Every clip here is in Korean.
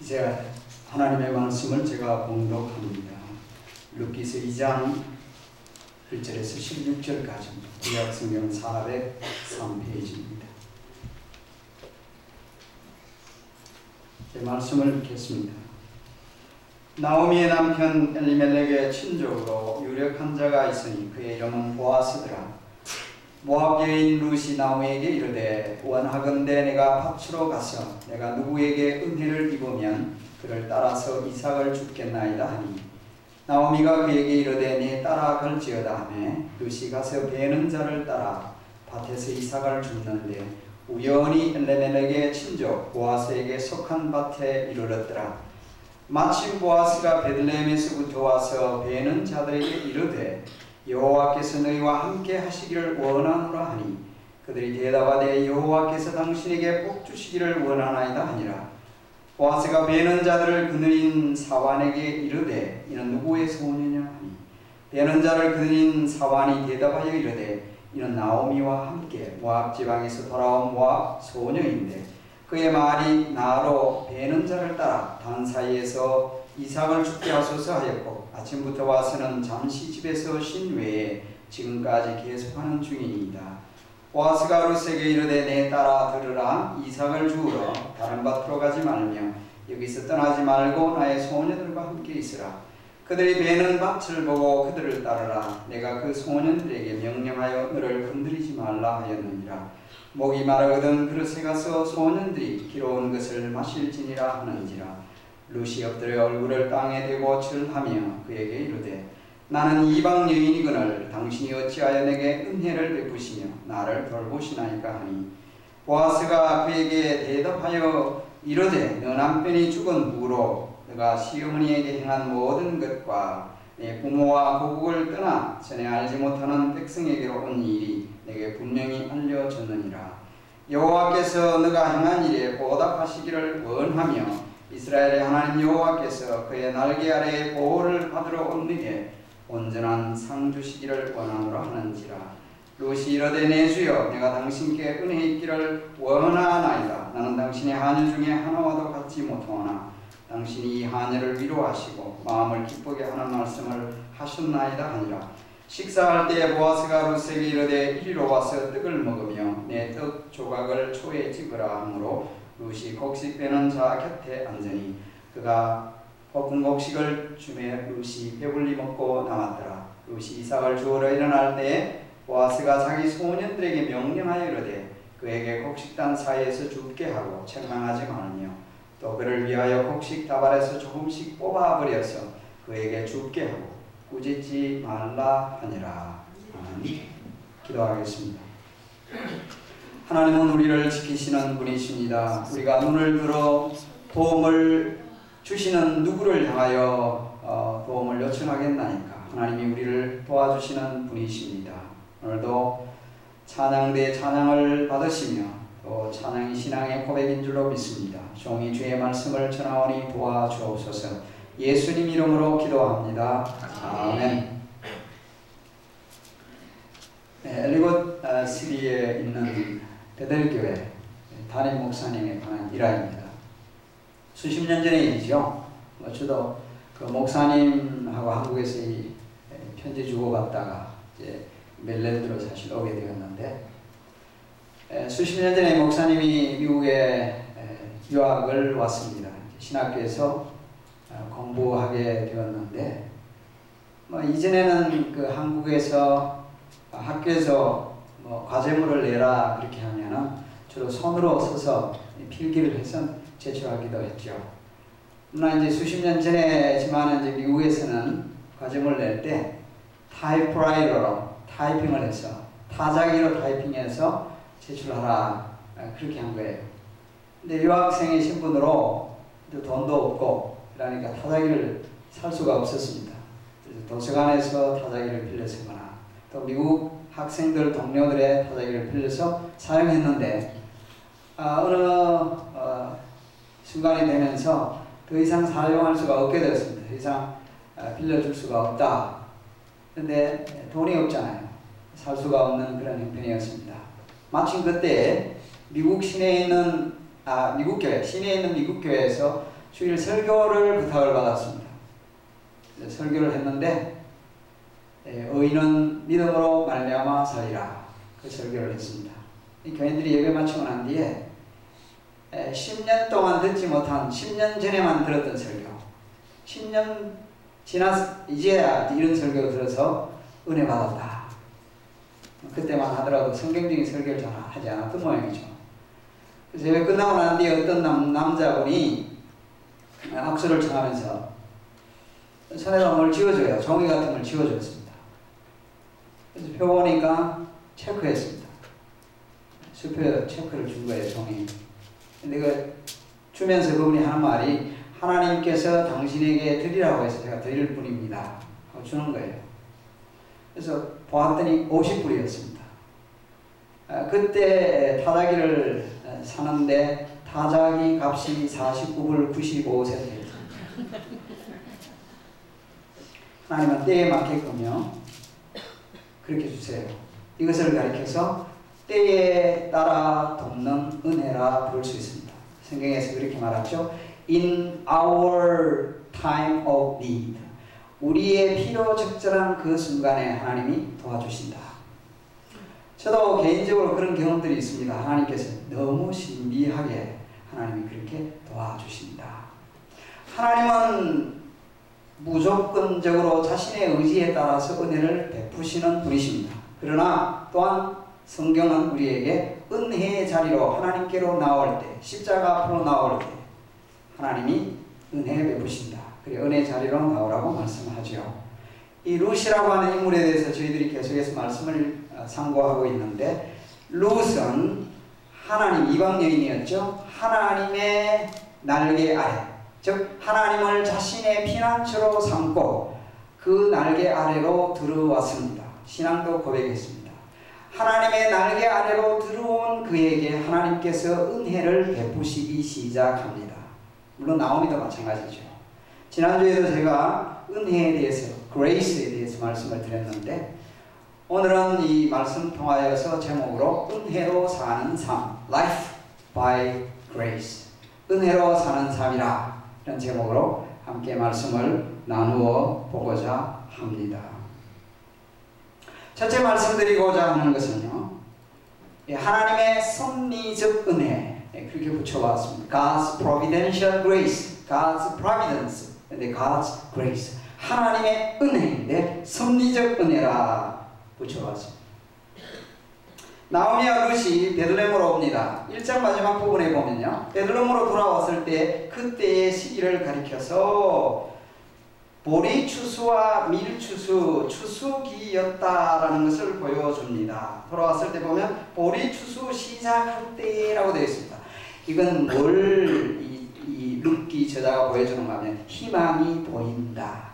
이제 하나님의 말씀을 제가 봉독합니다. 룻기서 2장 1절에서 16절까지 구약 성경 403페이지입니다. 제 말씀을 읽겠습니다. 나오미의 남편 엘리멜렉의 친족으로 유력한 자가 있으니 그의 이름은 보아스더라. 모압 여인 룻이 나오미에게 이르되 원하건대 내가 밭으로 가서 내가 누구에게 은혜를 입으면 그를 따라서 이삭을 줍겠나이다 하니 나오미가 그에게 이르되 네 따라갈지어다 하매 룻이 가서 베는 자를 따라 밭에서 이삭을 줍는데 우연히 엘리멜렉의 친족 보아스에게 속한 밭에 이르렀더라. 마침 보아스가 베들레헴에서부터 와서 베는 자들에게 이르되 여호와께서 너희와 함께 하시기를 원하노라 하니 그들이 대답하되 여호와께서 당신에게 복 주시기를 원하나이다 하니라. 보아스가 베는 자들을 그늘인 사환에게 이르되 이는 누구의 소녀냐 하니 베는 자를 그늘인 사환이 대답하여 이르되 이는 나오미와 함께 모압 지방에서 돌아온 모압 소녀인데 그의 말이 나로 베는 자를 따라 단 사이에서 이삭을 죽게 하소서 하였고 아침부터 와서는 잠시 집에서 쉰 외에 지금까지 계속하는 중이니이다. 보아스가 룻에게 이르되 내 따라 들으라. 이삭을 주우러 다른 밭으로 가지 말며 여기서 떠나지 말고 나의 소녀들과 함께 있으라. 그들이 베는 밭을 보고 그들을 따르라. 내가 그 소년들에게 명령하여 너를 건드리지 말라 하였느니라. 목이 마르거든 그릇에 가서 소년들이 기러운 것을 마실지니라 하는지라. 룻이 엎드려 얼굴을 땅에 대고 절하며 그에게 이르되 나는 이방 여인이거늘 당신이 어찌하여 내게 은혜를 베푸시며 나를 돌보시나이까 하니 보아스가 그에게 대답하여 이르되 너 남편이 죽은 후로 너가 시어머니에게 행한 모든 것과 내 부모와 고국을 떠나 전에 알지 못하는 백성에게로 온 일이 내게 분명히 알려졌느니라. 여호와께서 너가 행한 일에 보답하시기를 원하며 이스라엘의 하나님 여호와께서 그의 날개 아래에 보호를 받으러 온 너에게 온전한 상 주시기를 원하노라 하는지라. 룻이 이르되 내 주여 내가 당신께 은혜 있기를 원하나이다. 나는 당신의 하녀 중에 하나와도 같지 못하오나 당신이 이 하녀를 위로하시고 마음을 기쁘게 하는 말씀을 하셨나이다 하니라. 식사할 때에 보아스가 룻에게 이르되 이리로 와서 떡을 먹으며 내 떡 조각을 초에 집으라 하므로 룻이 곡식 빼는 자 곁에 앉으니 그가 볶은 곡식을 주매 룻이 배불리 먹고 남았더라. 룻이 이삭을 주우러 일어날 때에 보아스가 자기 소년들에게 명령하여 이르되 그에게 곡식단 사이에서 줍게 하고 책망하지 말며 또 그를 위하여 곡식 다발에서 조금씩 뽑아버려서 그에게 줍게 하고 꾸짖지 말라 하니라. 아멘. 기도하겠습니다. 하나님은 우리를 지키시는 분이십니다. 우리가 눈을 들어 도움을 주시는 누구를 향하여 도움을 요청하겠나이까. 하나님이 우리를 도와주시는 분이십니다. 오늘도 찬양대 찬양을 받으시며 또 찬양이 신앙의 고백인 줄로 믿습니다. 종이 주의 말씀을 전하오니 도와주옵소서. 예수님 이름으로 기도합니다. 아멘. 엘리곳 시리에 있는 베델교회 담임 목사님에 관한 일화입니다. 수십 년 전의 일이죠. 저도 그 목사님하고 한국에서 이 편지 주고받다가 이제 멜랜드로 사실 오게 되었는데 수십 년 전에 목사님이 미국에 유학을 왔습니다. 신학교에서 공부하게 되었는데 이전에는 그 한국에서 학교에서 과제물을 내라 그렇게 하면은 주로 손으로 써서 필기를 해서 제출하기도 했죠. 그러나 이제 수십 년 전에지만 이제 미국에서는 과제물을 낼 때 타이프라이터로 타이핑을 해서 타자기로 타이핑해서 제출하라 그렇게 한 거예요. 근데 유학생의 신분으로 돈도 없고 그러니까 타자기를 살 수가 없었습니다. 그래서 도서관에서 타자기를 빌려 쓰거나 또 미국 학생들 동료들의 타자기를 빌려서 사용했는데 어느 순간이 되면서 더 이상 사용할 수가 없게 되었습니다. 더 이상 빌려줄 수가 없다. 그런데 돈이 없잖아요. 살 수가 없는 그런 형편이었습니다. 마침 그때 미국 시내에 있는 미국 교회, 시내에 있는 미국 교회에서 주일 설교를 부탁을 받았습니다. 설교를 했는데 의인은 믿음으로 말미암아 살리라, 그 설교를 했습니다. 이 교인들이 예배 마치고 난 뒤에 10년 동안 듣지 못한, 10년 전에만 들었던 설교, 10년 지나서 이제야 이런 설교 들어서 은혜 받았다. 그때만 하더라도 성경적인 설교를 잘 하지 않았던 모양이죠. 그래서 예배 끝나고 난 뒤에 어떤 남자분이 악수를 청하면서 손에다 뭘 지워줘요. 종이 같은 걸 지워줬습니다. 그래서 표 보니까 체크했습니다. 수표 체크를 준 거예요, 종이. 근데 그 주면서 그분이 하는 말이, 하나님께서 당신에게 드리라고 해서 제가 드릴 뿐입니다 하고 주는 거예요. 그래서 보았더니 50불이었습니다. 그때 타자기를 사는데 타자기 값이 49불 95센트였습니다. 하나님은 때에 맞게끔요 그렇게 주세요. 이것을 가리켜서 때에 따라 돕는 은혜라 부를 수 있습니다. 성경에서 그렇게 말하죠. In our time of need. 우리의 필요 적절한 그 순간에 하나님이 도와주신다. 저도 개인적으로 그런 경험들이 있습니다. 하나님께서 너무 신비하게 하나님이 그렇게 도와주신다. 하나님은 무조건적으로 자신의 의지에 따라서 은혜를 베푸시는 분이십니다. 그러나 또한 성경은 우리에게 은혜의 자리로 하나님께로 나올 때, 십자가 앞으로 나올 때 하나님이 은혜 베푸신다. 그래 은혜 자리로 나오라고 말씀하죠. 이 룻이라고 하는 인물에 대해서 저희들이 계속해서 말씀을 상고하고 있는데, 룻은 하나님, 이방 여인이었죠. 하나님의 날개 아래, 즉 하나님을 자신의 피난처로 삼고 그 날개 아래로 들어왔습니다. 신앙도 고백했습니다. 하나님의 날개 아래로 들어온 그에게 하나님께서 은혜를 베푸시기 시작합니다. 물론 나오미도 마찬가지죠. 지난주에도 제가 은혜에 대해서, 그레이스에 대해서 말씀을 드렸는데, 오늘은 이 말씀 통하여서 제목으로 은혜로 사는 삶, Life by Grace, 은혜로 사는 삶이라 이런 제목으로 함께 말씀을 나누어 보고자 합니다. 첫째 말씀드리고자 하는 것은요, 하나님의 섭리적 은혜, 그렇게 붙여봤습니다. God's providential grace, God's providence, and God's grace. 하나님의 은혜인데 섭리적 은혜라 붙여봤습니다. 나오미와 룻이 베들레헴으로 옵니다. 1장 마지막 부분에 보면요, 베들레헴으로 돌아왔을 때 그때의 시기를 가리켜서 보리 추수와 밀 추수, 추수기였다라는 것을 보여줍니다. 돌아왔을 때 보면 보리 추수 시작할 때라고 되어 있습니다. 이건 뭘 이 룻기 저자가 보여주는가 하면 희망이 보인다.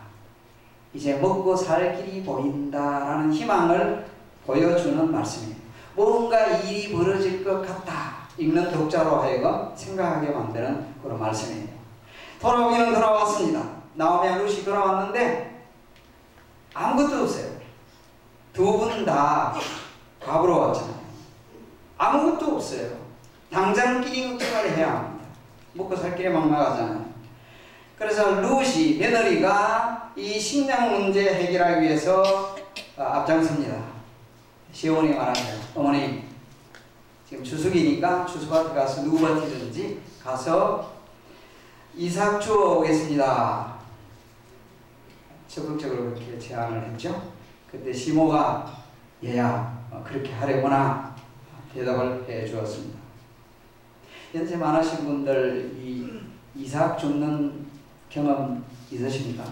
이제 먹고 살 길이 보인다라는 희망을 보여주는 말씀이에요. 뭔가 일이 벌어질 것 같다. 읽는 독자로 하여금 생각하게 만드는 그런 말씀이에요. 돌아오기는 돌아왔습니다. 나오미와 룻이 돌아왔는데 아무것도 없어요. 두 분 다 과부로 왔잖아요. 아무것도 없어요. 당장 끼니 걱정을 해야 합니다. 먹고 살 길에 막막하잖아요. 그래서 룻이, 며느리가 이 식량 문제 해결하기 위해서 앞장섭니다. 시어머니 말하죠. 어머니, 지금 추수기니까 추수밭에 가서 누구밭이든지 가서 이삭 주워 오겠습니다. 적극적으로 그렇게 제안을 했죠. 그때 시모가 얘야 그렇게 하려구나 대답을 해 주었습니다. 연세 많으신 분들 이 이삭 줍는 경험 있으십니까?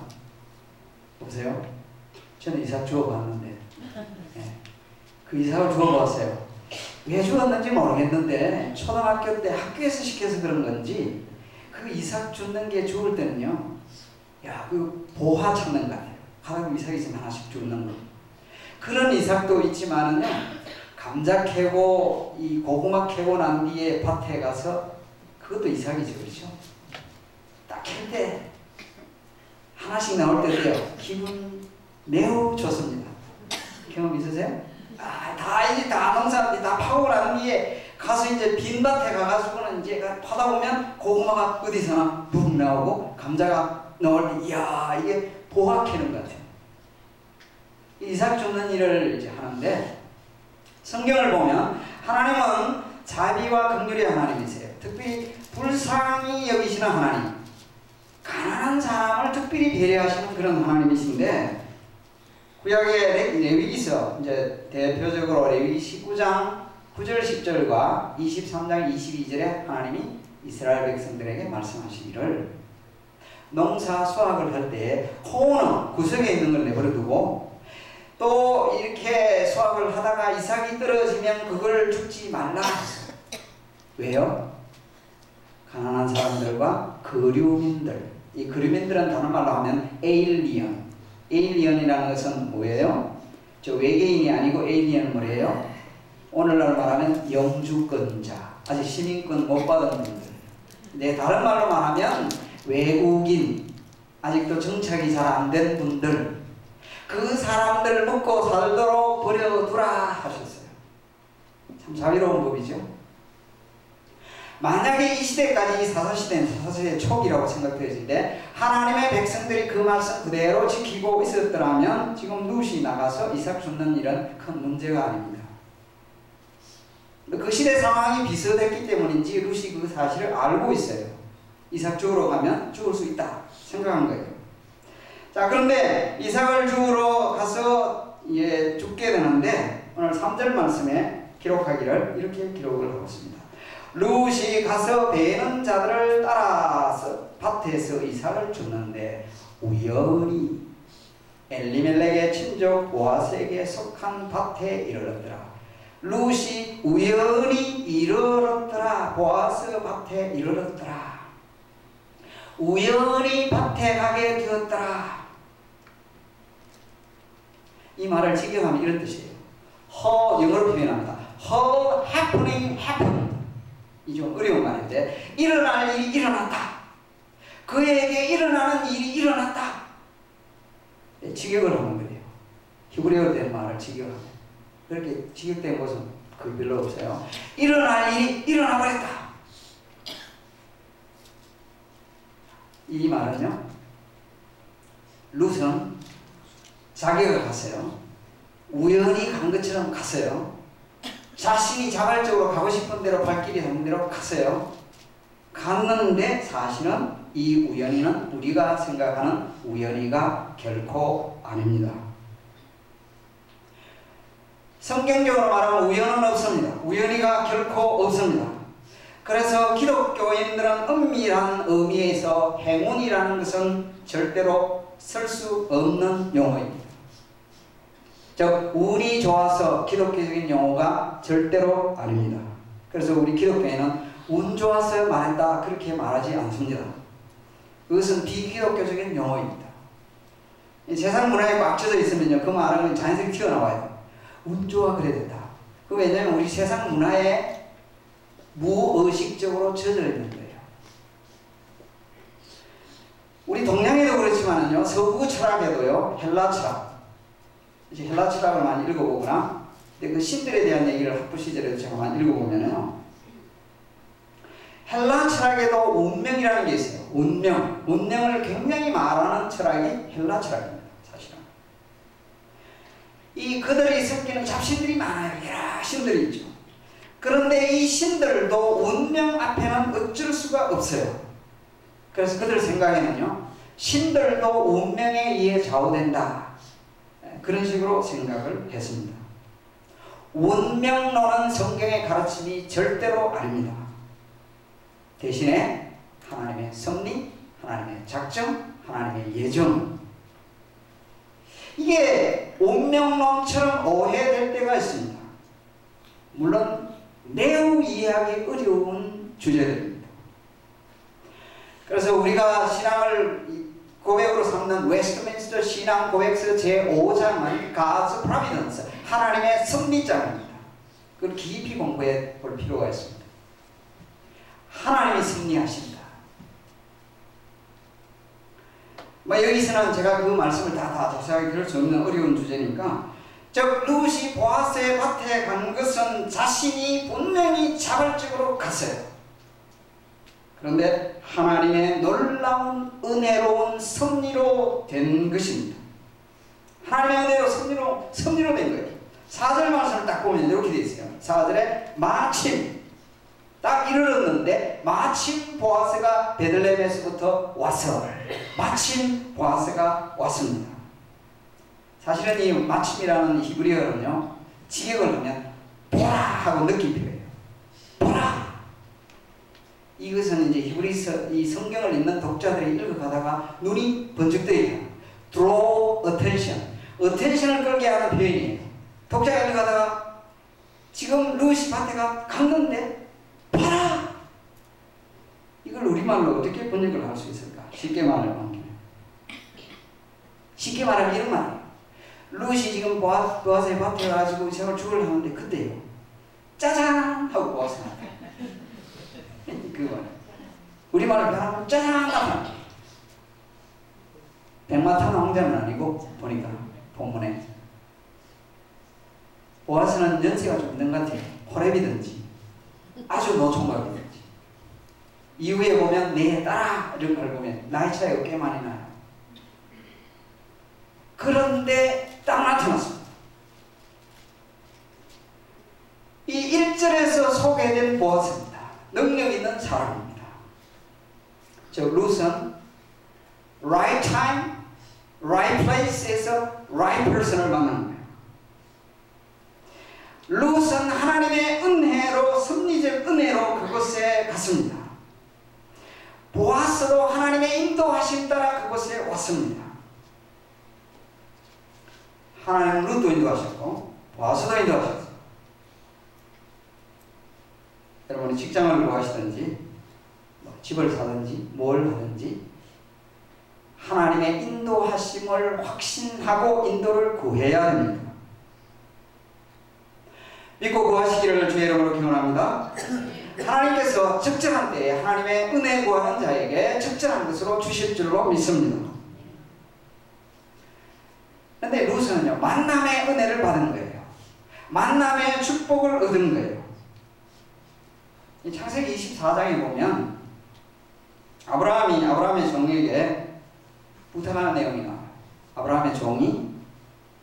없어요? 저는 이삭 주워봤는데 그 이삭을 주워봤어요. 왜 주웠는지 모르겠는데 초등학교 때 학교에서 시켜서 그런 건지 그 이삭 줍는 게 좋을 때는요, 야, 그 보화 찾는 거 같아요. 가끔 이삭이 좀 하나씩 줍는 거. 그런 이삭도 있지만은요, 감자 캐고 이 고구마 캐고 난 뒤에 밭에 가서 그것도 이삭이죠, 그렇죠? 딱 캘 때 하나씩 나올 때도요, 기분 매우 좋습니다. 경험 있으세요? 다 이제 다 농사들이 다 파고 난 뒤에 가서 이제 빈밭에 가가지고는 이제 파다 보면 고구마가 어디서나 붕 나오고 감자가 나올 때 이야 이게 보화 캐는 것 같아요. 이삭 줍는 일을 이제 하는데 성경을 보면 하나님은 자비와 긍휼의 하나님이세요. 특별히 불쌍히 여기시는 하나님, 가난한 사람을 특별히 배려하시는 그런 하나님이신데 구약의 레위기서 이제 대표적으로 레위기 19장 9절 10절과 23장 22절에 하나님이 이스라엘 백성들에게 말씀하시기를 농사 수확을 할 때 코는 구석에 있는 걸 내버려 두고 또 이렇게 수확을 하다가 이삭이 떨어지면 그걸 줍지 말라. 왜요? 가난한 사람들과 거류민들, 이 거류민들은 다른 말로 하면 에일리언이라는 것은 뭐예요? 저 외계인이 아니고 에일리언은 뭐예요? 오늘날 말하면 영주권자, 아직 시민권 못 받은 분들. 네, 다른 말로 말하면 외국인, 아직도 정착이 잘 안 된 분들, 그 사람들 먹고 살도록 버려두라 하셨어요. 참 자비로운 법이죠. 만약에 이 시대까지 사사시대 초기라고 생각되어질 때 하나님의 백성들이 그 말씀 그대로 지키고 있었더라면 지금 룻이 나가서 이삭 줍는 일은 큰 문제가 아닙니다. 그 시대 상황이 비슷했기 때문인지 룻이 그 사실을 알고 있어요. 이삭 주우러 가면 죽을 수 있다 생각한 거예요. 자, 그런데 이삭을 주우러 가서 죽게 되는데 오늘 3절 말씀에 기록하기를 이렇게 기록을 하고 있습니다. 룻이 가서 베는 자들을 따라서 밭에서 이삭을 줍는데 우연히 엘리멜렉의 친족 보아스에게 속한 밭에 이르렀더라. 룻이 우연히 이르렀더라. 보아스 밭에 이르렀더라. 우연히 밭에 가게 되었더라. 이 말을 직역하면 이런 뜻이에요. 영어로 표현합니다. Her happening happened. 이 좀 어려운 말인데 일어날 일이 일어났다. 그에게 일어나는 일이 일어났다. 네, 직역을 하는 거예요. 히브리어로 된 말을 직역하면 그렇게 직역된 것은 거의 별로 없어요. 일어날 일이 일어나버렸다. 이 말은요, 룻은 자기가 갔어요. 우연히 간 것처럼 갔어요. 자신이 자발적으로 가고 싶은 대로 발길이 하는 대로 갔어요. 갔는데 사실은 이 우연히는 우리가 생각하는 우연히가 결코 아닙니다. 성경적으로 말하면 우연은 없습니다. 우연히가 결코 없습니다. 그래서 기독교인들은 엄밀한 의미에서 행운이라는 것은 절대로 쓸 수 없는 용어입니다. 즉 운이 좋아서 기독교적인 용어가 절대로 아닙니다. 그래서 우리 기독교인은 운 좋아서 말했다 그렇게 말하지 않습니다. 그것은 비기독교적인 용어입니다. 세상 문화에 꽉 젖어 있으면요, 그 말은 자연스럽게 튀어나와요. 운 좋아 그래야 된다. 그 왜냐하면 우리 세상 문화에 무의식적으로 젖어 있는 거예요. 우리 동양에도 그렇지만요, 서구 철학에도요, 헬라 철학, 이제 헬라 철학을 많이 읽어보거나, 근데 그 신들에 대한 얘기를 학부 시절에도 제가 많이 읽어보면요, 헬라 철학에도 운명이라는 게 있어요. 운명을 굉장히 말하는 철학이 헬라 철학입니다. 사실은 이 그들이 섬기는 잡신들이 많아요. 여러 신들이 있죠. 그런데 이 신들도 운명 앞에는 어쩔 수가 없어요. 그래서 그들 생각에는요, 신들도 운명에 의해 좌우된다, 그런 식으로 생각을 했습니다. 운명론은 성경의 가르침이 절대로 아닙니다. 대신에 하나님의 섭리, 하나님의 작정, 하나님의 예정, 이게 운명론처럼 오해될 때가 있습니다. 물론 매우 이해하기 어려운 주제들입니다. 그래서 우리가 신앙을 고백으로 삼는 웨스트민스터 신앙 고백서 제5장은 God's Providence, 하나님의 섭리장입니다. 그걸 깊이 공부해 볼 필요가 있습니다. 하나님이 섭리하신다. 여기서는 제가 그 말씀을 다 자세하게 들을 수 없는 어려운 주제니까 즉 룻이 보아스의 밭에 간 것은 자신이 분명히 자발적으로 갔어요. 그런데 하나님의 놀라운 은혜로운 섭리로 된 것입니다. 하나님의 은혜로 섭리로 된 거예요. 4절 말씀을 딱 보면 이렇게 되어 있어요. 4절에 마침 딱 이르렀는데 마침 보아스가 베들레헴에서부터 와서 마침 보아스가 왔습니다. 사실은 이 마침이라는 히브리어는요, 직역을 하면 보라 하고 느낌표예요. 보라. 이것은 이제 이 성경을 읽는 독자들이 읽어가다가 눈이 번쩍뜨이게 하는 draw attention, attention을 끌게 하는 표현이에요. 독자가 읽어가다가 지금 룻이 밭에 갔는데 보라. 이걸 우리말로 어떻게 번역을 할 수 있을까? 쉽게 말하면 이런 말이에요. 룻이 지금 보아스의 밭에 가지고 생활주를 하는데 그때요, 짜잔 하고 보아스 나타나. 그거 우리말로 변하면 짜잔 나타나. 백마탄 왕자는 아니고 보니까 본문에 보아스는 연세가 좀 있는 것 같아요. 호렙이든지 아주 노총각이든지. 이후에 보면 내 딸아 이런 걸 보면 나이 차이가 꽤 많이 나요. 그런데 딱 나타났습니다. 이 1절에서 소개된 보아스입니다. 능력 있는 사람입니다. 즉 룻은 right time, right place에서 right person을 만나는 거예요. 룻은 하나님의 은혜로, 섭리적 은혜로 그곳에 갔습니다. 보아스도 하나님의 인도하심 따라 그곳에 왔습니다. 하나님은 룻도 인도하셨고 보아스도 인도하셨어요. 여러분이 직장을 구하시든지 집을 사든지 뭘 하든지 하나님의 인도하심을 확신하고 인도를 구해야 됩니다. 믿고 구하시기를 주의 이름으로 기원합니다. 하나님께서 적절한 때에 하나님의 은혜 구하는 자에게 적절한 것으로 주실 줄로 믿습니다. 그런데 룻은요, 만남의 은혜를 받은 거예요. 만남의 축복을 얻은 거예요. 이 창세기 24장에 보면 아브라함의 종에게 부탁하는 내용이 나와요. 아브라함의 종이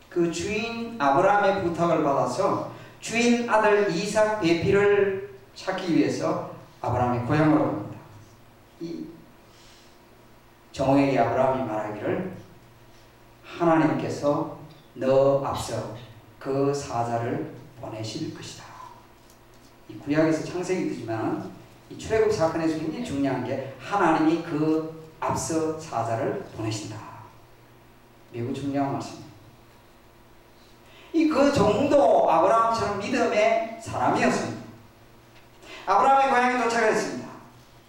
그 주인 아브라함의 부탁을 받아서 주인 아들 이삭 배필을 찾기 위해서 아브라함의 고향으로 갑니다. 이 종에게 아브라함이 말하기를 하나님께서 너 앞서 그 사자를 보내실 것이다. 이 구약에서 창세기지만 이 출애굽 사건에서 굉장히 중요한 게 하나님이 그 앞서 사자를 보내신다. 매우 중요한 말씀입니다. 그 종도 아브라함처럼 믿음의 사람이었습니다. 아브라함의 고향에 도착했습니다.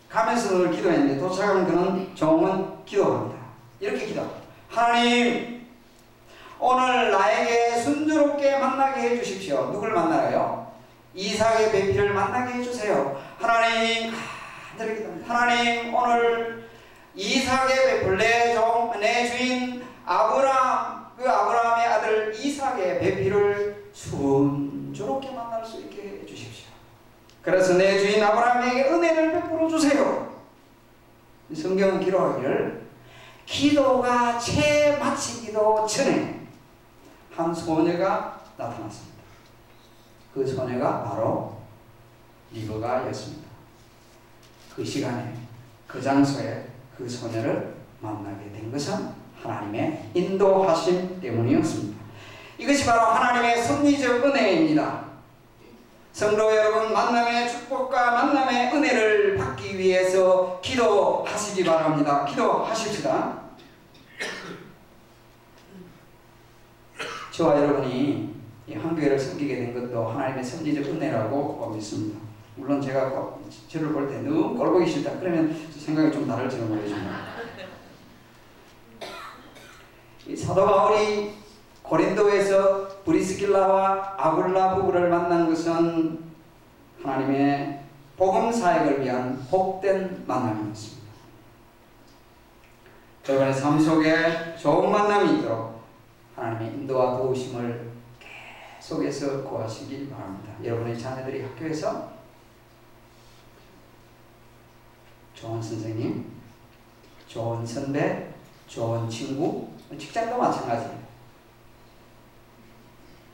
가면서 늘 기도했는데 도착하면 그는 종은 기도합니다. 이렇게 기도합니다. 하나님, 오늘 나에게 순조롭게 만나게 해주십시오. 누굴 만나라요? 이삭의 배필을 만나게 해주세요. 하나님, 하나님, 오늘 이삭의 배필, 내 주인 아브라함, 그 아브라함의 아들 이삭의 배필을 순조롭게 만날 수 있게 해주십시오. 그래서 내 주인 아브라함에게 은혜를 베풀어 주세요. 성경은 기록하기를 기도가 채 마치기도 전에 한 소녀가 나타났습니다. 그 소녀가 바로 리브가였습니다. 그 시간에 그 장소에 그 소녀를 만나게 된 것은 하나님의 인도하심 때문이었습니다. 이것이 바로 하나님의 섭리적 은혜입니다. 성도 여러분, 만남의 축복과 만남의 은혜를 받기 위해서 기도하시기 바랍니다. 기도하십시다. 저와 여러분이 이 한교회를 섬기게 된 것도 하나님의 섭리적 은혜라고 믿습니다. 물론 제가 저를 볼 때 너무 꼴보기 싫다 그러면 생각이 좀 다를지는 모르겠지만 이 사도 바울이 고린도에서 브리스길라와 아굴라 부부를 만난 것은 하나님의 복음 사역을 위한 복된 만남이었습니다. 여러분의 삶 속에 좋은 만남이 있도록 하나님의 인도와 도우심을 속에서 구하시기 바랍니다. 여러분의 자녀들이 학교에서 좋은 선생님, 좋은 선배, 좋은 친구, 직장도 마찬가지예요.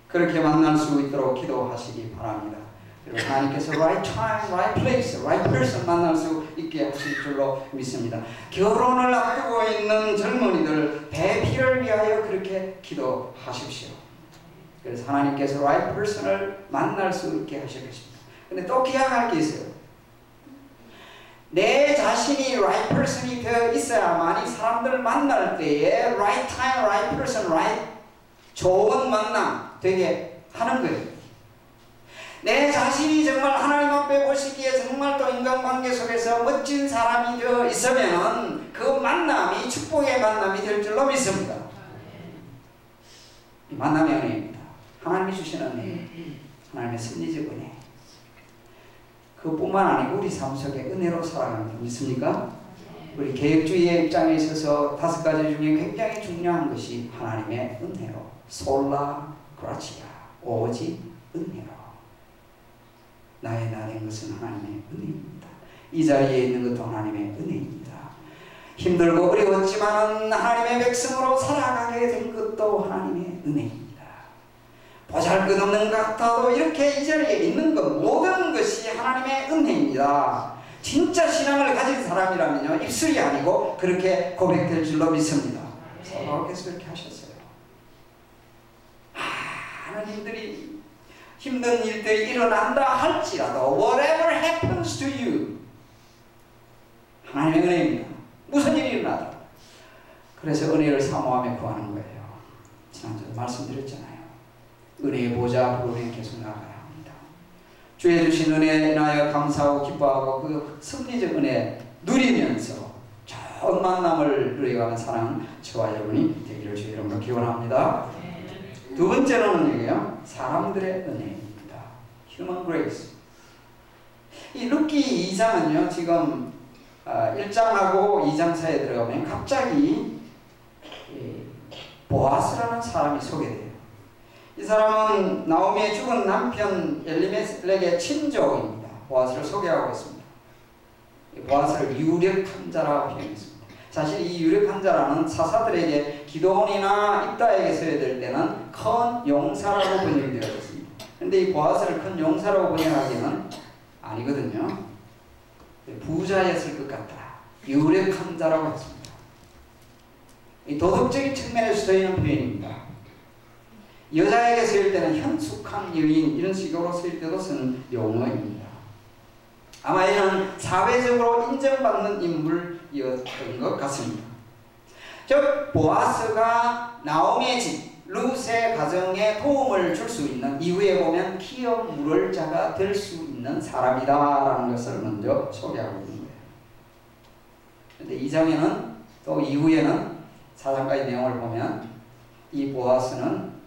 그렇게 만날 수 있도록 기도하시기 바랍니다. 그리고 하나님께서 right time, right place, right person 만날 수 있게 하실 줄로 믿습니다. 결혼을 앞두고 있는 젊은이들 배필을 위하여 그렇게 기도하십시오. 그래서 하나님께서 right person을 만날 수 있게 하실 것입니다. 근데 또 기억할 게 있어요. 내 자신이 right person이 되어 있어야만이 사람들을 만날 때에 right time, right person, right 좋은 만남 되게 하는 거예요. 내 자신이 정말 하나님 앞에 보시기에 정말 또 인간관계 속에서 멋진 사람이 되어 있으면 그 만남이 축복의 만남이 될 줄로 믿습니다. 이 만남의 은혜입니다. 하나님이 주시는 은혜, 하나님의 섭리적 은혜. 그뿐만 아니고 우리 삶 속에 은혜로 살아가는 거 믿습니까? 우리 개혁주의의 입장에 있어서 5가지 중에 굉장히 중요한 것이 하나님의 은혜로 솔라 그라치아 오직 은혜로 나의 나 된 것은 하나님의 은혜입니다. 이 자리에 있는 것도 하나님의 은혜입니다. 힘들고 어려웠지만 하나님의 백성으로 살아가게 된 것도 하나님의 은혜입니다. 보잘것없는 것 같아도 이렇게 이 자리에 있는 것 모든 것이 하나님의 은혜입니다. 진짜 신앙을 가진 사람이라면요 입술이 아니고 그렇게 고백될 줄로 믿습니다. 사도께서 이렇게 하셨어요. 하나님들이 힘든 일들이 일어난다 할지라도 whatever happens to you 하나님의 은혜입니다. 무슨 일이 일어나도 그래서 은혜를 사모하며 구하는 거예요. 지난주에 말씀드렸잖아요. 은혜의 보좌 앞으로 계속 나아가야 합니다. 주의 주신 은혜에 인하여 감사하고 기뻐하고 그 섭리적 은혜 누리면서 좋은 만남을 누려가는 사랑 저와 여러분이 되기를 주의 이름으로 기원합니다. 두 번째로는 이게요 사람들의 은혜입니다. Human grace. 이 룻기 2장은요 지금 1장하고 2장 사이에 들어가면 갑자기 보아스라는 사람이 소개돼요. 이 사람은 나오미의 죽은 남편 엘리멜렉의 친족입니다. 보아스를 소개하고 있습니다. 보아스를 유력한 자라고 표현했습니다. 사실 이 유력한 자라는 사사들에게 기도원이나 입다에게 써야 될 때는 큰 용사라고 번역되어 있습니다. 그런데 이 보아스를 큰 용사라고 번역하기는 아니거든요. 부자였을 것 같다. 유력한 자라고 했습니다. 이 도덕적인 측면에서 쓰이는 표현입니다. 여자에게 쓰일 때는 현숙한 여인 이런 식으로 쓰일 때도 쓰는 용어입니다. 아마 이는 사회적으로 인정받는 인물이었던 것 같습니다. 즉 보아스가 나오미의 집 룻의 가정에 도움을 줄 수 있는 이후에 보면 기업 물을 자가 될 수 있는 사람이다라는 것을 먼저 소개하고 있는 거예요. 그런데 2장에는 또 이후에는 4장까지 내용을 보면 이 보아스는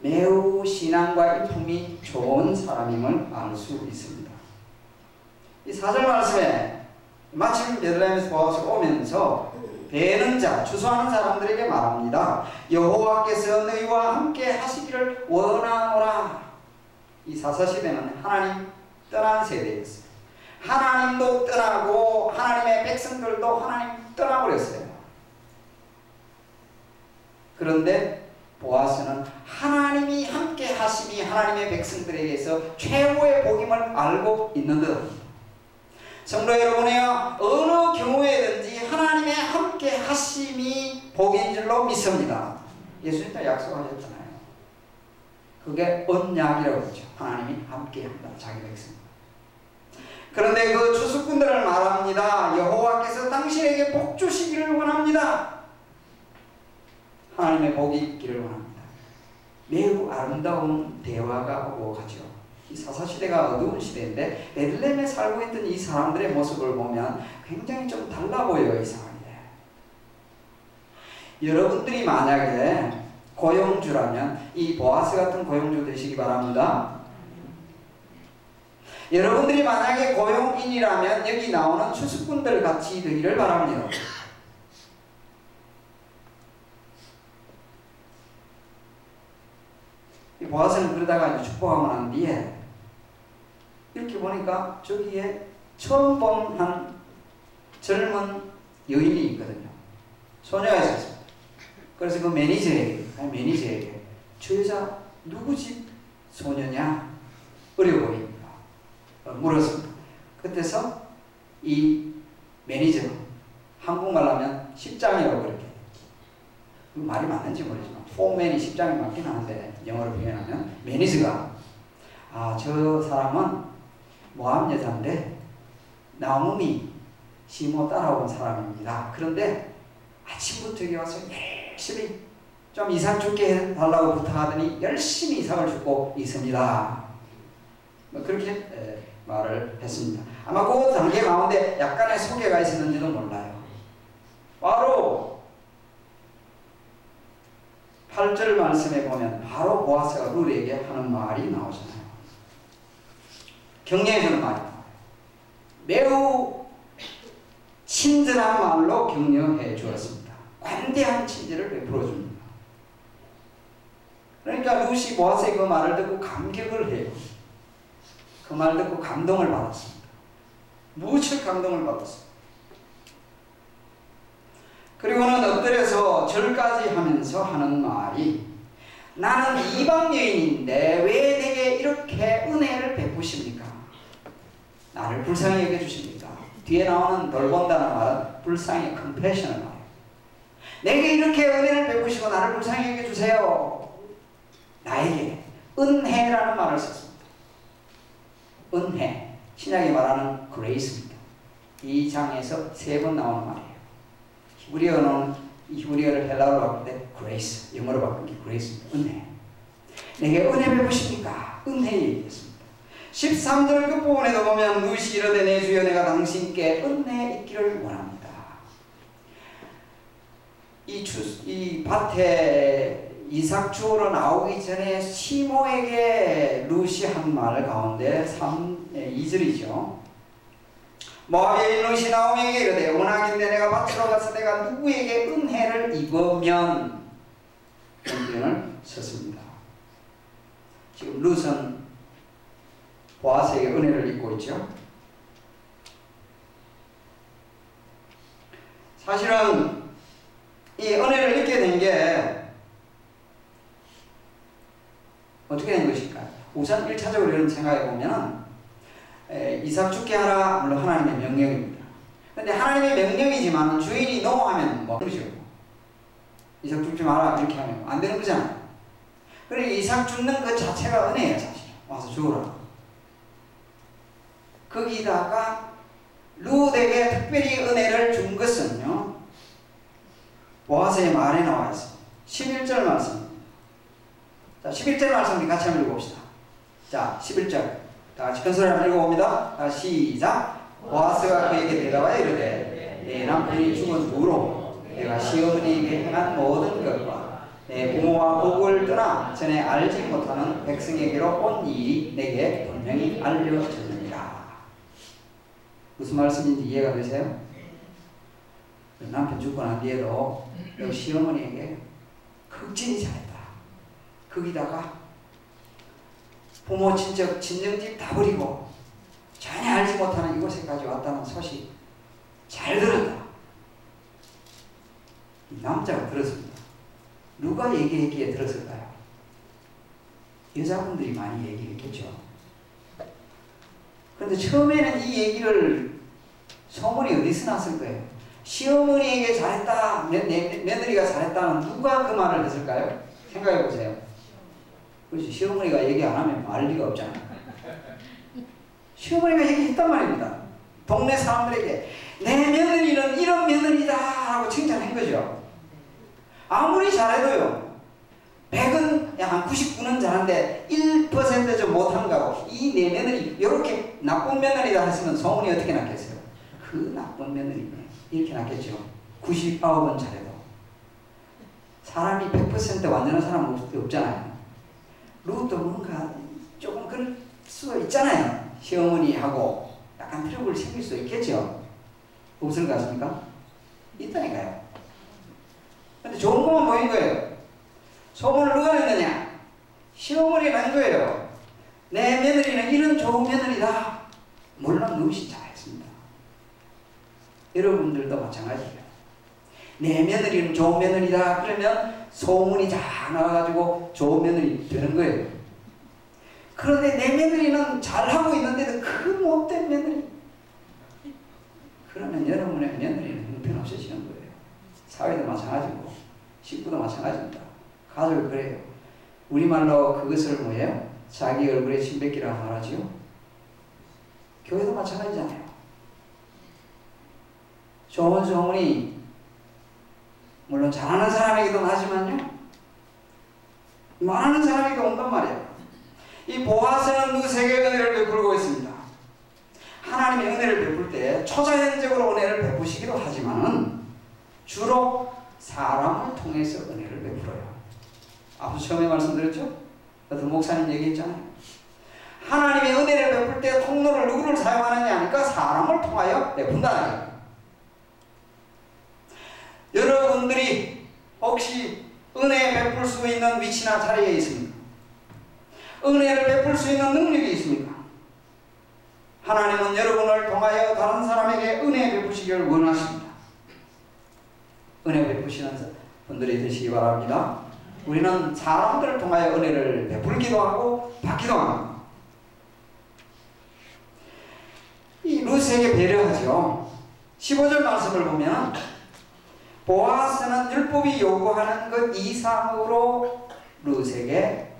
매우 신앙과 인품이 좋은 사람임을 알 수 있습니다. 이 4절 말씀에 마침 베들레헴에서 보아스가 오면서 배는 자, 추수하는 사람들에게 말합니다. 여호와께서 너희와 함께 하시기를 원하노라. 이 사사시대는 하나님 떠난 세대였어요. 하나님도 떠나고 하나님의 백성들도 하나님 떠나버렸어요. 그런데 보아스는 하나님이 함께 하심이 하나님의 백성들에게서 최고의 복임을 알고 있는 듯합니다. 성도 여러분이요 어느 경우에든지 하나님의 함께 하심이 복인 줄로 믿습니다. 예수님도 약속하셨잖아요. 그게 언약이라고 했죠. 하나님이 함께 한다. 자기 백성. 그런데 그 추수꾼들을 말합니다. 여호와께서 당신에게 복 주시기를 원합니다. 하나님의 복이 있기를 원합니다. 매우 아름다운 대화가 오고 가죠. 이 사사시대가 어두운 시대인데 베들레헴에 살고 있던 이 사람들의 모습을 보면 굉장히 좀 달라 보여요. 이 사람이. 여러분들이 만약에 고용주라면 이 보아스 같은 고용주 되시기 바랍니다. 여러분들이 만약에 고용인이라면 여기 나오는 추수꾼들 같이 되기를 바랍니다. 보아스는 그러다가 이제 축복하고 난 뒤에 이렇게 보니까 저기에 처음 본 한 젊은 여인이 있거든요. 소녀가 있었습니다. 그래서 그 매니저에게 저 여자 누구 집 소녀냐? 어려 보입니다. 물었습니다. 그때서 이 매니저가 한국말로 하면 십장이라고 그렇게, 말이 맞는지 모르지만 포맨이 십장이 맞긴 하는데 영어로 표현하면 매니저가 저 사람은 모함 여자인데 나오미 시모 따라온 사람입니다. 그런데 아침부터 여기 와서 열심히 좀 이삭 죽게 해달라고 부탁하더니 열심히 이삭을 죽고 있습니다. 그렇게 말을 했습니다. 아마 그 단계 가운데 약간의 소개가 있었는지도 몰라요. 바로 8절 말씀에 보면 바로 보아스가 룻에게 하는 말이 나오잖아요. 격려해주는 말이 나와요. 매우 친절한 말로 격려해 주었습니다. 관대한 친절을 베풀어 줍니다. 그러니까 룻이 보아스의 그 말을 듣고 감격을 해요. 그 말 듣고 감동을 받았습니다. 무척 감동을 받았습니다. 그리고는 엎드려서 절까지 하면서 하는 말이, 나는 이방 여인인데 왜 내게 이렇게 은혜를 베푸십니까? 나를 불쌍히 여겨주십니까? 뒤에 나오는 돌본다는 말은 불쌍히 컴패션을 말해요. 내게 이렇게 은혜를 베푸시고 나를 불쌍히 여겨주세요. 나에게 은혜라는 말을 썼습니다. 은혜, 신약이 말하는 그레이스입니다. 이 장에서 3번 나오는 말이에요. 히브리어를 헬라어로 바꿀 때 그레이스, 영어로 바꾼 게 그레이스입니다. 은혜. 내게 은혜 베푸십니까? 은혜 얘기했습니다. 13절 끝부분에도 보면 룻이 이르되 내 주여 내가 당신께 은혜 있기를 원합니다. 이 밭에 이삭 주우러 나오기 전에 시모에게 룻이 한 말 가운데 2절이죠. 모압의 룻이 나오미에게 이르되 원하긴대 내가 밭으로 가서 내가 누구에게 은혜를 입으면, 표현을 썼습니다. 지금 룻은 보아스에게 은혜를 입고 있죠. 사실은 이 은혜를 입게 된 게 어떻게 된 것일까요? 우선 1차적으로 이런 생각해 보면 이삭 죽게 하라, 물론 하나님의 명령입니다. 그런데 하나님의 명령이지만 주인이 노하면 뭐 그러죠. 이삭 죽지 마라 이렇게 하면 안 되는 거잖아요. 그러니까 이삭 죽는 것 자체가 은혜예요. 사실 와서 죽으라. 거기다가 룻에게 특별히 은혜를 준 것은요, 보아스의 말에 나와 있습니다. 11절 말씀. 자, 11절 말씀 우리 같이 한번 읽어봅시다. 자, 11절. 다 같이 큰 소리로 읽어봅니다. 자, 시작. 보아스가 그에게 대답하여 이르되 내 남편이 죽은 후로 내가 시어머니에게 행한 모든 것과 내 부모와 복을 떠나 전에 알지 못하는 백성에게로 온 일이 내게 분명히 알려졌느니라. 무슨 말씀인지 이해가 되세요? 남편 죽고 난 뒤에도 너 시어머니에게 극진히 잘했다. 거기다가 부모 친척 친정집 다 버리고 전혀 알지 못하는 이곳에까지 왔다는 소식 잘 들었다. 이 남자가 들었습니다. 누가 얘기했기에 들었을까요? 여자분들이 많이 얘기했겠죠. 그런데 처음에는 이 얘기를 소문이 어디서 났을 거예요? 시어머니에게 잘했다, 며느리가 잘했다는 누가 그 말을 했을까요? 생각해 보세요. 그렇지, 시어머니가 얘기 안 하면 말 리가 없잖아요. 시어머니가 얘기했단 말입니다. 동네 사람들에게 내 며느리는 이런 며느리다 하고 칭찬한 거죠. 아무리 잘해도요, 100은 한 99는 잘한데 1% 좀 못한 거고, 이 내 며느리 이렇게 나쁜 며느리다 했으면 소문이 어떻게 났겠어요? 그 나쁜 며느리네 이렇게 났겠죠. 99은 잘해도. 사람이 100% 완전한 사람은 없잖아요. 룻도 뭔가 조금 그럴 수가 있잖아요. 시어머니하고 약간 트러블 생길 수 있겠죠. 없을 것 같습니까? 있다니까요. 근데 좋은 것만 보인 거예요. 소문을 누가 냈느냐? 시어머니가 한 거예요. 내 며느리는 이런 좋은 며느리다. 물론 눈치 잘했습니다. 여러분들도 마찬가지예요. 내 며느리는 좋은 며느리다. 그러면 소문이 잘 나와가지고 좋은 며느리 되는 거예요. 그런데 내 며느리는 잘하고 있는데도 그 못된 며느리. 그러면 여러분의 며느리는 형편없어지는 거예요. 사회도 마찬가지고 식구도 마찬가지입니다. 가족이 그래요. 우리말로 그것을 뭐예요? 자기 얼굴에 침 뱉기라고 말하지요. 교회도 마찬가지잖아요. 좋은 소문이 물론 잘하는 사람에게도 나지만요, 많은 사람에게도 온단 말이에요. 이 보아스는 루세에게 은혜를 베풀고 있습니다. 하나님의 은혜를 베풀 때 초자연적으로 은혜를 베푸시기도 하지만 주로 사람을 통해서 은혜를 베풀어요. 앞서 처음에 말씀드렸죠? 어떤 목사님 얘기했잖아요. 하나님의 은혜를 베풀 때 통로를 누구를 사용하느냐 하니까 사람을 통하여 베푼다는 거예요. 여러분들이 혹시 은혜 베풀 수 있는 위치나 자리에 있습니까? 은혜를 베풀 수 있는 능력이 있습니까? 하나님은 여러분을 통하여 다른 사람에게 은혜 베푸시기를 원하십니다. 은혜 베푸시는 분들이 되시기 바랍니다. 우리는 사람들을 통하여 은혜를 베풀기도 하고 받기도 합니다. 이 루스에게 배려하죠. 15절 말씀을 보면 보아스는 율법이 요구하는 것 이상으로 루스에게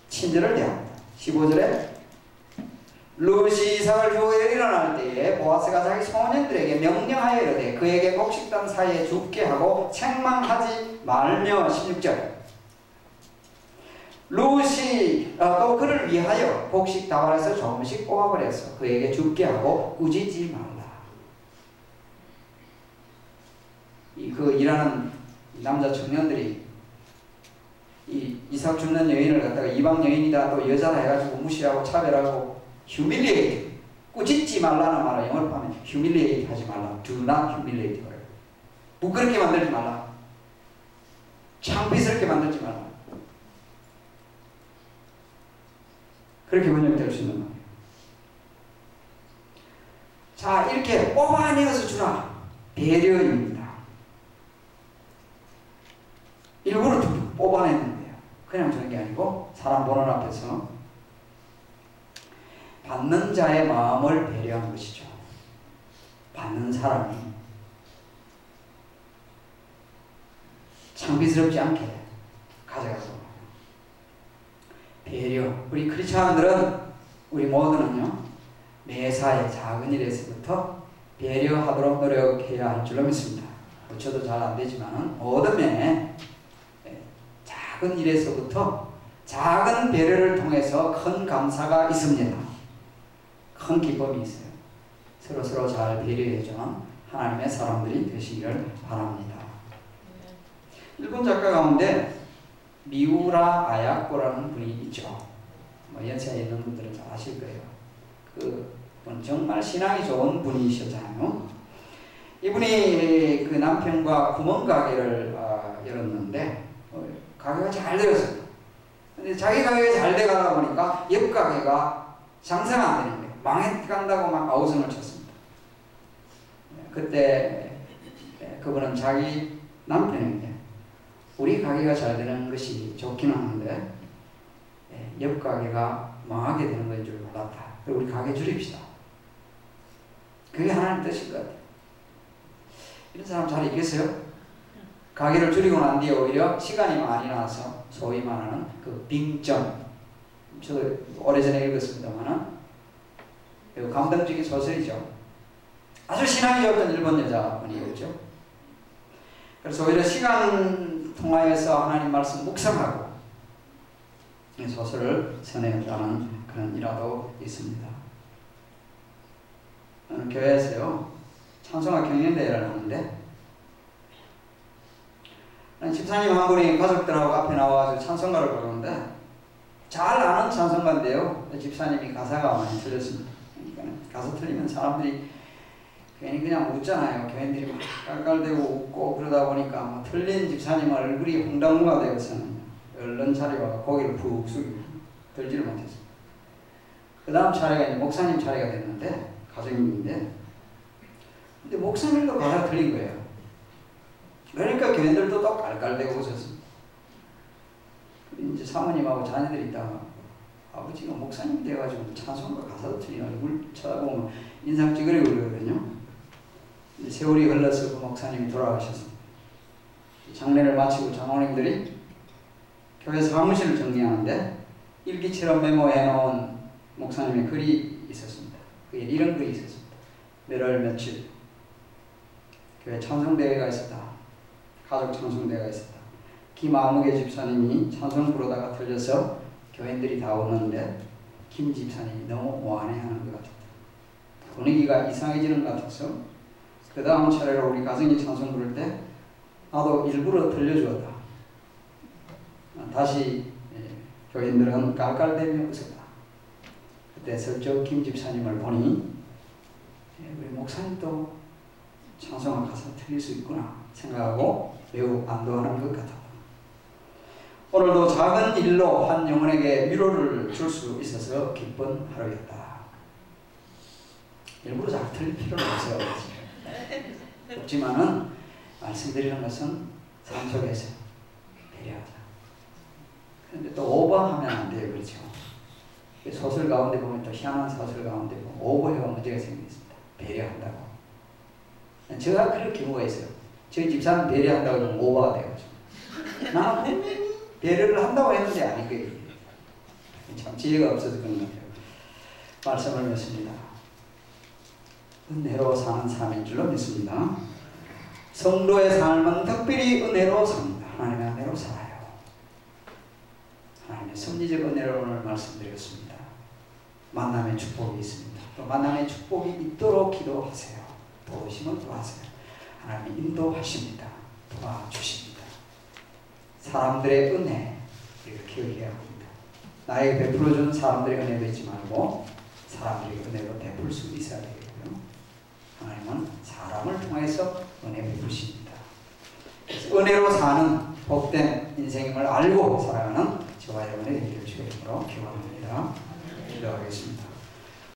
친절을 대합니다. 15절에 루시 이삭을 주에 일어날 때에 보아스가 자기 소년들에게 명령하여 이르되 그에게 곡식단 사이에 죽게 하고 책망하지 말며. 16절 루시 또 그를 위하여 곡식 다발에서 조금씩 뽑아버려서 그에게 죽게 하고 꾸짖지 말라. 그 일하는 남자 청년들이 이 이삭 죽는 여인을 갖다가 이방 여인이다 또 여자라 해가지고 무시하고 차별하고 humiliate, 꾸짖지 말라는 말을 영어로 하면 humiliate 하지 말라. do not humiliate. 부끄럽게 만들지 말라. 창피스럽게 만들지 말라. 그렇게 번역될 수 있는 말이에요. 자, 이렇게 뽑아내어서 주라. 배려입니다. 일부러 뽑아내는데요. 그냥 주는 게 아니고 사람 보는 앞에서 받는 자의 마음을 배려한 것이죠. 받는 사람이 창피스럽지 않게 가져가서 배려. 우리 크리스찬들은 우리 모두는요 매사에 작은 일에서부터 배려하도록 노력해야 할 줄로 믿습니다. 저도 잘 안 되지만 모든 면에 작은 일에서부터 작은 배려를 통해서 큰 감사가 있습니다. 큰 기쁨이 있어요. 서로 잘 배려해주는 하나님의 사람들이 되시기를 바랍니다. 일본 작가 가운데 미우라 아야코라는 분이 있죠. 연세에 있는 분들은 잘 아실 거예요. 그분 정말 신앙이 좋은 분이셨잖아요. 이분이 그 남편과 구멍가게를 열었는데 가게가 잘 되었어요. 근데 자기 가게가 잘 돼가다 보니까 옆 가게가 장사가 안 되는 거예요. 망해간다고 막 아우성을 쳤습니다. 그때 그분은 자기 남편에게 우리 가게가 잘 되는 것이 좋기는 한데 옆 가게가 망하게 되는 것인 줄 몰랐다. 그리고 우리 가게 줄입시다. 그게 하나님 뜻인 것 같아요. 이런 사람 잘 있겠어요? 가게를 줄이고 난 뒤에 오히려 시간이 많이 나서 소위 말하는 그 빙점, 저도 오래전에 읽었습니다만은 감동적인 소설이죠. 아주 신앙이 좋았던 일본 여자분이었죠. 그래서 오히려 시간 통하여서 하나님 말씀 묵상하고 소설을 선회했다는 그런 일화도 있습니다. 교회에서요 찬송가 경연대회를 하는데 집사님 한 분이 가족들하고 앞에 나와서 찬송가를 부르는데 잘 아는 찬송가인데요 집사님이 가사가 많이 틀렸습니다. 그러니까 가사 틀리면 사람들이 괜히 그냥 웃잖아요. 교인들이 막 깔깔대고 웃고 그러다 보니까 뭐 틀린 집사님 얼굴이 홍당무가 되어서는 얼른 자리와 고개를 푹 숙이고 들지를 못했어요. 그 다음 차례가 이제 목사님 차례가 됐는데, 가정님인데, 근데 목사님도 가사가 틀린 거예요. 그러니까 교인들도 또 깔깔대고 웃었습니다. 이제 사모님하고 자녀들이 있다가 아버지가 목사님이 돼가지고 찬송과 가사도 틀린 얼굴 쳐다보면 인상 찌그리고 그러거든요. 세월이 흘러서 그 목사님이 돌아가셨습니다. 장례를 마치고 장로님들이 교회 사무실을 정리하는데 일기처럼 메모해 놓은 목사님의 글이 있었습니다. 그게 이런 글이 있었습니다. 몇월 며칠 교회 찬송대회가 있었다. 가족 찬송대회가 있었다. 김아무개 집사님이 찬송 부르다가 들려서 교인들이 다 오는데 김 집사님이 너무 오한해하는 것 같았다. 분위기가 이상해지는 것 같아서 그 다음 차례로 우리 가정이 찬송 부를 때 나도 일부러 들려주었다. 다시 교인들은 깔깔대며 웃었다. 그때 슬쩍 김 집사님을 보니 우리 목사님도 찬송과 가사 틀릴 수 있구나 생각하고 매우 안도하는 것 같았다. 오늘도 작은 일로 한 영혼에게 위로를 줄 수 있어서 기쁜 하루였다. 일부러 잘 틀릴 필요는 없어요. 없지만은 말씀드리는 것은 삶 속에서 배려하자. 그런데 또 오버하면 안 돼요. 그렇죠? 소설 가운데 보면 또 희한한 소설 가운데 보면 오버해가 문제가 생겼습니다. 배려한다고. 제가 그럴 경우가 있어요. 저희 집사람 배려한다고 하면 오버가 돼요. 나는 분명히 배려를 한다고 했는데 아닌 거예요. 참 지혜가 없어서 그런 것 같아요. 말씀을 맺습니다. 은혜로 사는 삶인 줄로 믿습니다. 성도의 삶은 특별히 은혜로 삽니다. 하나님의 은혜로 살아요. 하나님의 섭리적 은혜로 오늘 말씀드렸습니다. 만남의 축복이 있습니다. 또 만남의 축복이 있도록 기도하세요. 도우심을 구하세요. 하나님이 인도하십니다. 도와주십니다. 사람들의 은혜 우리가 기억해야 합니다. 나에게 베풀어준 사람들의 은혜도 잊지 말고 사람들의 은혜로 베풀 수 있어야 되겠고요. 하나님은 사람을 통해서 은혜 베푸십니다. 은혜로 사는 복된 인생임을 알고 살아가는 저와 여러분의 되기를 주의 이름으로 기원합니다. 기도하겠습니다.